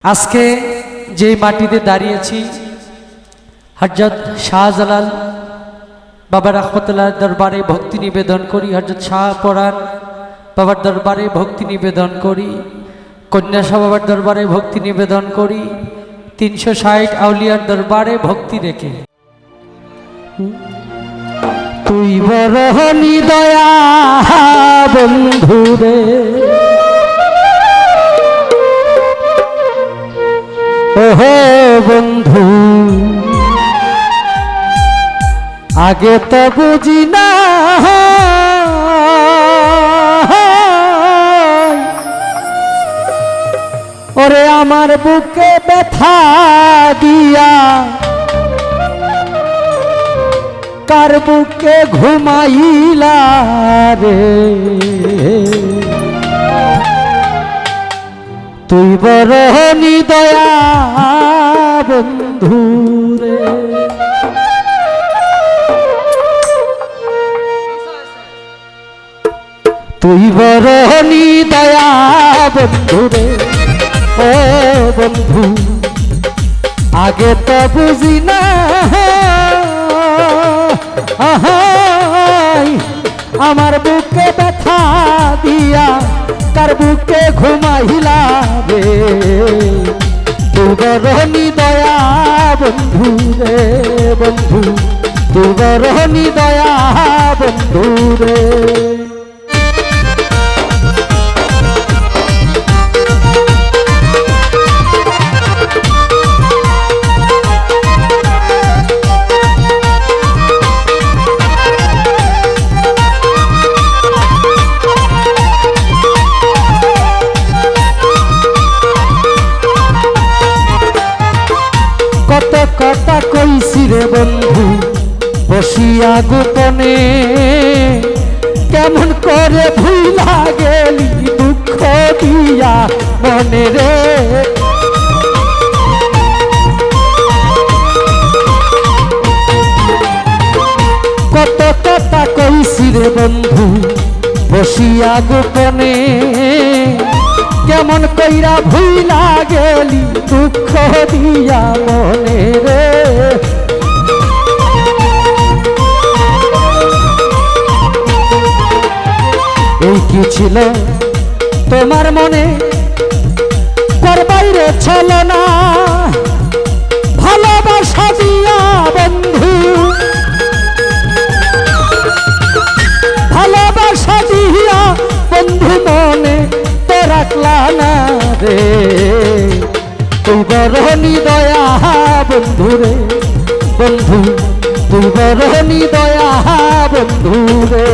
আজকে যে মাটিতে দাঁড়িয়েছি হযরত শাহজালাল বাবা রহমতুল্লাহ দরবারে ভক্তি নিবেদন করি, হযরত শাহপরাণ বাবার দরবারে ভক্তি নিবেদন করি, কন্যাশা বাবার দরবারে ভক্তি নিবেদন করি, 360 আউলিয়ার দরবারে ভক্তি রেখে। তুই বড় দয়া বন্ধুরে, ওহো বন্ধু আগে তো বুঝি না ওরে আমার বুকে ব্যথা দিয়া কার বুকে ঘুমাইলা রে। তুই বড় দয়া বন্ধু রে, তুই বড় দয়া বন্ধু রে, ও বন্ধু আগে তো বুঝি না আমার বুকে ব্যথা দিয়া কার বুকে ঘুমাইলা রে। তুই বড় দয়া বন্ধু রে বন্ধু, তুই বড় দয়া বন্ধু রে। কত কথা কইছি রে বন্ধু বসিয়া গোপনে, কেমন করে ভুলা গেলি দুঃখ দিয়া মনে রে। কত কথা কইছি রে বন্ধু বসিয়া গোপনে, কেমন কইরা ভুলা গেলি দুঃখ দিয়া মনে রে। এই কি ছিল তোমার মনে করবাইরে ছলো না, ভালোবাসা দিয়া বন্ধু ভালোবাসা দিয়া বন্ধু মনে রাখলা না রে। তুই বড় দয়া বন্ধু রে বন্ধু, তুই বড় দয়া বন্ধু রে।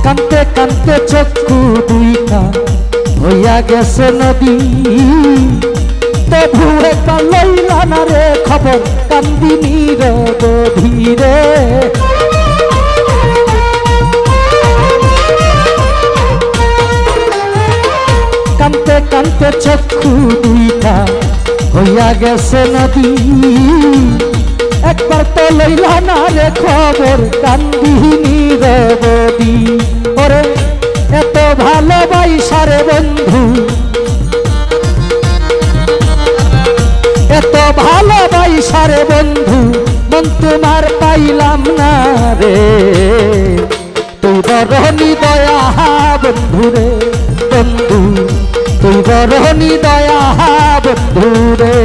কানতে কানতে চক্ষু দুইটা হইয়া গেছে নদী, তবু একবার লইলা না রে খবর কান্দিনী রে বধীরে। কানতে কানতে চক্ষু দুইটা হইয়া গেছে নদী, একবার তো লইলা না রে খবর কান্দিনী রে বধী। ওরে এত ভালোবাসা রে বন্ধু, এত ভালোবাসা রে বন্ধু মন তোমার পাইলাম না রে। তুই বড় দয়া বন্ধু রে বন্ধু, তুই বড় দয়া বন্ধু রে।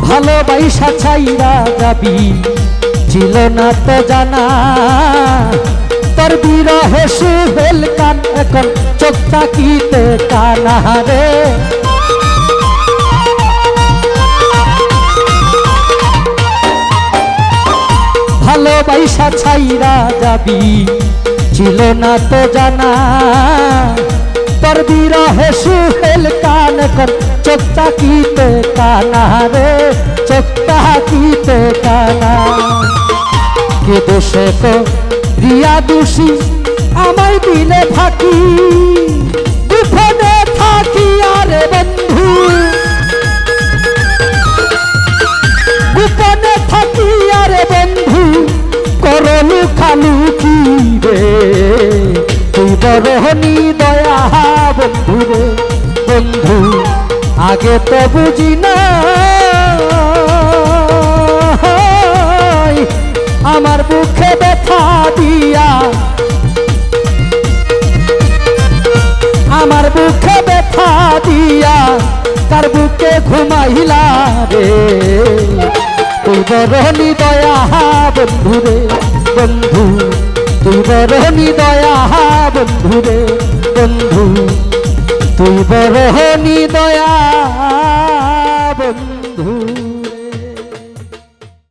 ভালোবাসা ছাইরা যাবি ছিল না তো জানা, তোর বিরহে সুহেল কান এখন চোখ তাকিতে কানা রে। আইসা ছাইরা যাবি ছিল না তো জানা তোর বিরহে সুহেল কান কর চোখটা কিতে কানা রে চোখটা কিতে কানা কে দোষে তো রিয়া দোষী আমায় দিলে থাকি গোপনে থাকি আরে বন্ধু গোপনে থাকি আরে বন্ধু করলু খালু কি রে তুই বরহনি দয়া বন্ধু রে বন্ধু আগে তো বুঝি না আমার বুকে ব্যথা দিয়া আমার বুকে ব্যথা দিয়া তার বুকে ঘুমাইলা রে তুই বরহনি দয়া বন্ধু রে বন্ধু তুই বরহনি দয়া বন্ধু রে বন্ধু তুই বরহনি দয়া